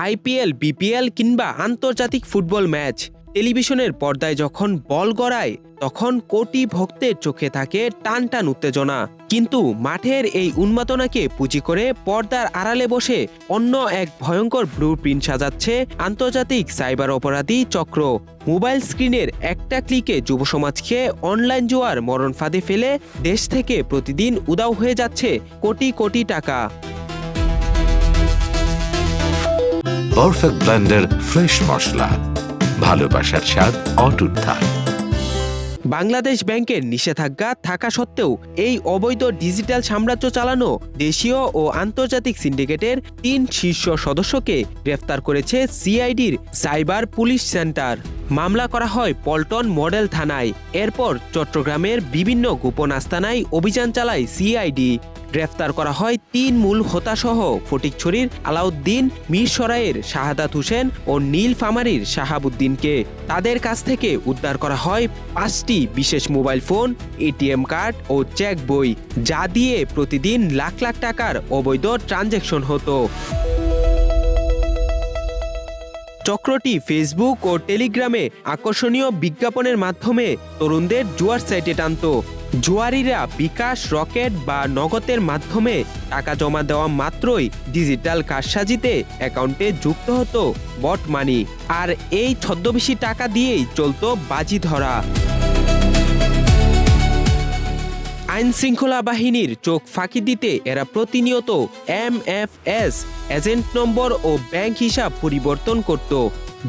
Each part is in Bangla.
আইপিএল, বিপিএল কিংবা আন্তর্জাতিক ফুটবল ম্যাচ টেলিভিশনের পর্দায় যখন বল গড়ায় তখন কোটি ভক্তের চোখে থাকে টান টান উত্তেজনা। কিন্তু মাঠের এই উন্মাদনাকে পুঁজি করে পর্দার আড়ালে বসে অন্য এক ভয়ঙ্কর ব্লুপ্রিন্ট সাজাচ্ছে আন্তর্জাতিক সাইবার অপরাধী চক্র। মোবাইল স্ক্রিনের একটা ক্লিকে যুব সমাজকে অনলাইন জুয়ার মরণ ফাঁদে ফেলে দেশ থেকে প্রতিদিন উধাও হয়ে যাচ্ছে কোটি কোটি টাকা। পারফেক্ট ব্লেন্ডের ফ্রেশ মশলা, ভালোবাসার স্বাদ অটুট থাক। বাংলাদেশ ব্যাংকের নিষেধাজ্ঞা থাকা সত্ত্বেও এই অবৈধ ডিজিটাল সাম্রাজ্য চালানো দেশীয় ও আন্তর্জাতিক সিন্ডিকেটের ৩ শীর্ষ সদস্যকে গ্রেফতার করেছে সিআইডির সাইবার পুলিশ সেন্টার। মামলা করা হয় পল্টন মডেল থানায়। এরপর চট্টগ্রামের বিভিন্ন গোপন আস্তানায় অভিযান চালায় সিআইডি। গ্রেফতার করা হয় ৩ মূল হোতাসহ ফটিকছড়ির আলাউদ্দিন, মিরসরাইয়ের শাহাদাত হোসেন ও নীলফামারীর শাহাবুদ্দিনকে। তাদের কাছ থেকে উদ্ধার করা হয় ৫টি বিশেষ মোবাইল ফোন, এটিএম কার্ড ও চেক বই, যা দিয়ে প্রতিদিন লাখ লাখ টাকার অবৈধ ট্রানজ্যাকশন হতো। চক্রটি ফেসবুক ও টেলিগ্রামে আকর্ষণীয় বিজ্ঞাপনের মাধ্যমে তরুণদের জুয়ার সাইটে টানত। জুয়ারিরা বিকাশ, রকেট বা নগদের মাধ্যমে টাকা জমা দেওয়া মাত্রই ডিজিটাল কারসাজিতে অ্যাকাউন্টে যুক্ত হতো বট মানি। আর এই ছদ্মবেশী টাকা দিয়েই চলত বাজি ধরা। আইন শৃঙ্খলা বাহিনীর চোখ ফাঁকি দিতে এরা প্রতিনিয়ত MFS এজেন্ট নম্বর ও ব্যাংক হিসাব পরিবর্তন করত।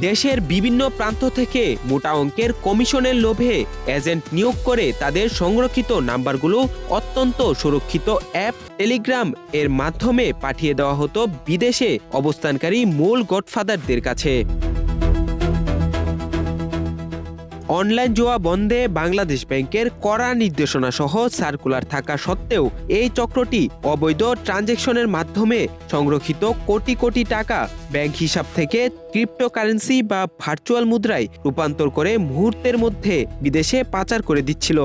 দেশের বিভিন্ন প্রান্ত থেকে মোটা অঙ্কের কমিশনের লোভে এজেন্ট নিয়োগ করে তাদের সংরক্ষিত নাম্বারগুলো অত্যন্ত সুরক্ষিত অ্যাপ টেলিগ্রাম এর মাধ্যমে পাঠিয়ে দেওয়া হতো বিদেশে অবস্থানকারী মূল গডফাদারদের কাছে। অনলাইন জুয়া বন্ধে বাংলাদেশ ব্যাংকের কড়া নির্দেশনা সহ সার্কুলার থাকা সত্ত্বেও এই চক্রটি অবৈধ ট্রানজ্যাকশনের মাধ্যমে সংরক্ষিত কোটি কোটি টাকা ব্যাংক হিসাব থেকে ক্রিপ্টোকারেন্সি বা ভার্চুয়াল মুদ্রায় রূপান্তর করে মুহূর্তের মধ্যে বিদেশে পাচার করে দিচ্ছিল।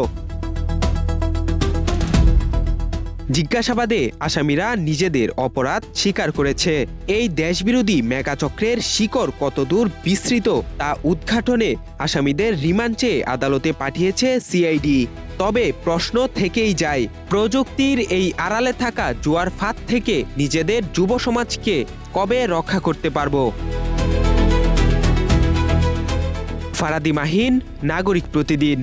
জিজ্ঞাসাবাদে আসামিরা নিজেদের অপরাধ স্বীকার করেছে। এই দেশবিরোধী মেগাচক্রের শিকড় কতদূর বিস্তৃত তা উদ্ঘাটনে আসামিদের রিমান্ড চেয়ে আদালতে পাঠিয়েছে সিআইডি। তবে প্রশ্ন থেকেই যায়, প্রযুক্তির এই আড়ালে থাকা জুয়ার ফাঁদ থেকে নিজেদের যুব সমাজকে কবে রক্ষা করতে পারব? ফারাদি মাহিন, নাগরিক প্রতিদিন।